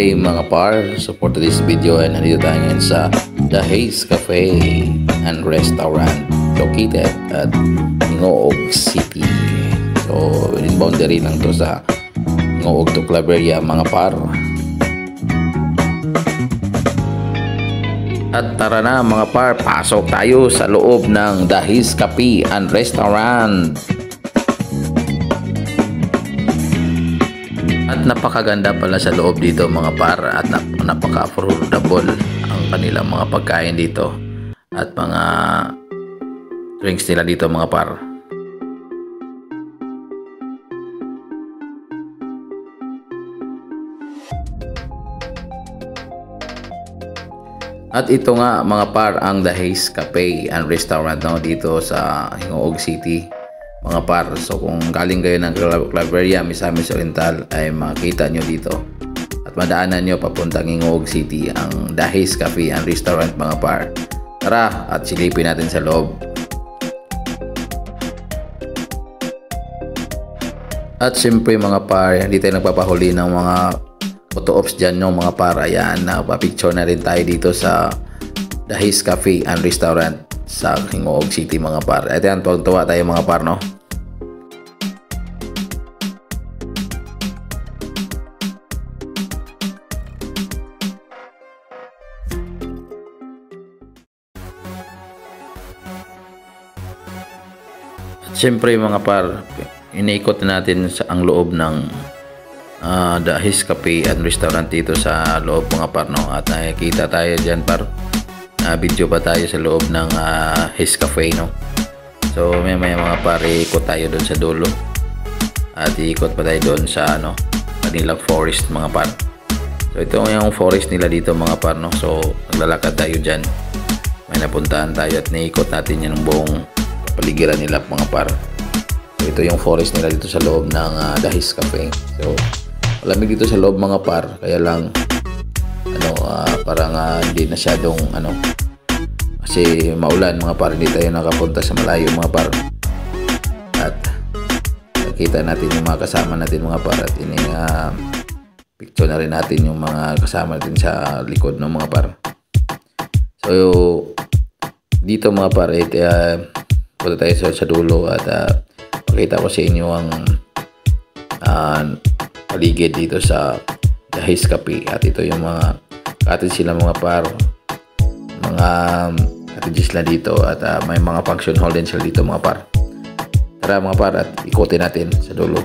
day mga par. So for today's video ay nandito tayo ngayon sa The Haze Cafe and Restaurant located at Ngoog City. So within boundary lang to sa Ngoog to Claveria mga par. At tara na mga par, pasok tayo sa loob ng The Haze Cafe and Restaurant. At napakaganda pala sa loob dito mga par, at napaka-affordable ang kanilang mga pagkain dito at mga drinks nila dito mga par. At ito nga mga par ang The Haze Cafe and Restaurant dito sa Ngoog City mga par. So kung galing kayo ng Claveria, Misamis Oriental ay makita nyo dito at madaanan nyo papuntang Ngoog City ang The Haze Cafe and Restaurant mga par. Tara at silipin natin sa loob. At siyempre mga par, hindi tayo nagpapahuli ng mga photo ops dyan no mga par. Ayan, napapicture na rin tayo dito sa The Haze Cafe and Restaurant sa Ngoog City mga par. Ito yan, tuwag-tuwa tayo mga par no. At siyempre mga par, iniikot natin sa ang loob ng The Haze Cafe and Restaurant dito sa loob mga par no. At nakikita tayo dyan par, video pa tayo sa loob ng Haze Cafe no. So may mga par, ikot tayo doon sa dulo at ikot pa tayo doon sa kanilang forest mga par. So ito yung forest nila dito mga par no. So naglalakad tayo dyan, may napuntahan tayo at naikot natin yung buong kapaligiran nila mga par. So ito yung forest nila dito sa loob ng The Haze Cafe. So malamig dito sa loob mga par, kaya lang parang hindi masyadong kasi maulan mga par, hindi tayo nakapunta sa malayo mga par. At nakita natin yung mga kasama natin mga par, at picture na rin natin yung mga kasama natin sa likod ng mga par. So dito mga par, punta tayo sa dulo at pakita ko sa inyo ang paligid dito sa The Haze Cafe. At ito yung mga cottage sila mga par, mga cottages na dito, at may mga function hall din sila dito mga par. Tara mga par at ikutin natin sa dulo.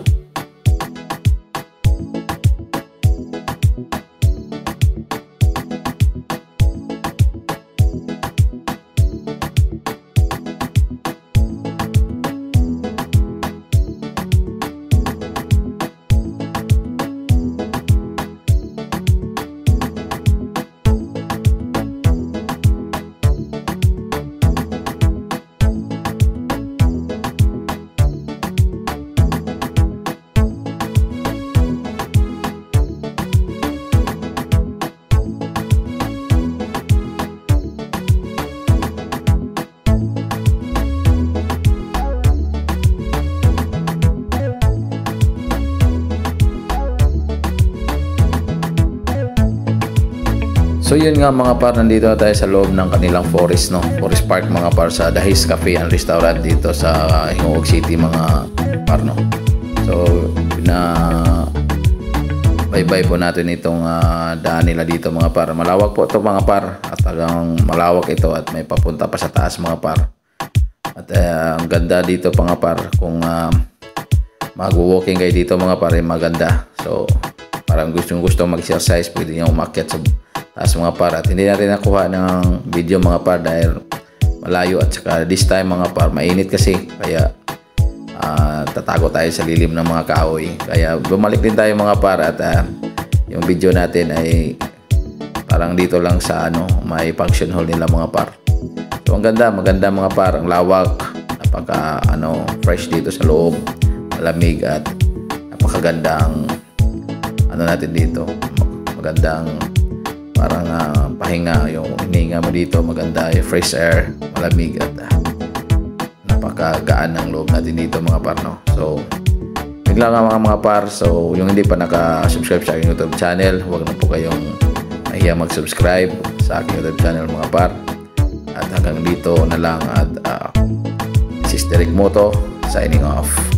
So yun nga mga par, nandito na tayo sa loob ng kanilang forest Forest Park mga par, sa The Haze Cafe and Restaurant dito sa Ngoog City mga par no. So bye-bye po natin itong daan nila dito mga par. Malawak po ito mga par, at talagang malawak ito at may papunta pa sa taas mga par. At ang ganda dito mga par, kung mag-walking kayo dito mga par, maganda. So parang gusto mag-exercise, pwede nyo umakyat sa taas mga par. At hindi natin nakuha ng video mga par dahil malayo, at saka this time mga par mainit kasi, kaya tatago tayo sa lilim ng mga kahoy. Kaya bumalik din tayo mga par, at yung video natin ay parang dito lang sa may function hall nila mga par. So ang maganda mga par, ang lawak, napaka fresh dito sa loob, malamig, at napakagandang natin dito, magandang parang pahinga, yung hininga mo dito, maganda, fresh air, malamig, at napakagaan ng loob natin dito mga par no. So Yun lang ang mga par. So yung hindi pa naka-subscribe sa aking YouTube channel, huwag na po kayong mahiya mag-subscribe sa aking YouTube channel mga par. At hanggang dito na lang, at Sister Rick Moto signing off.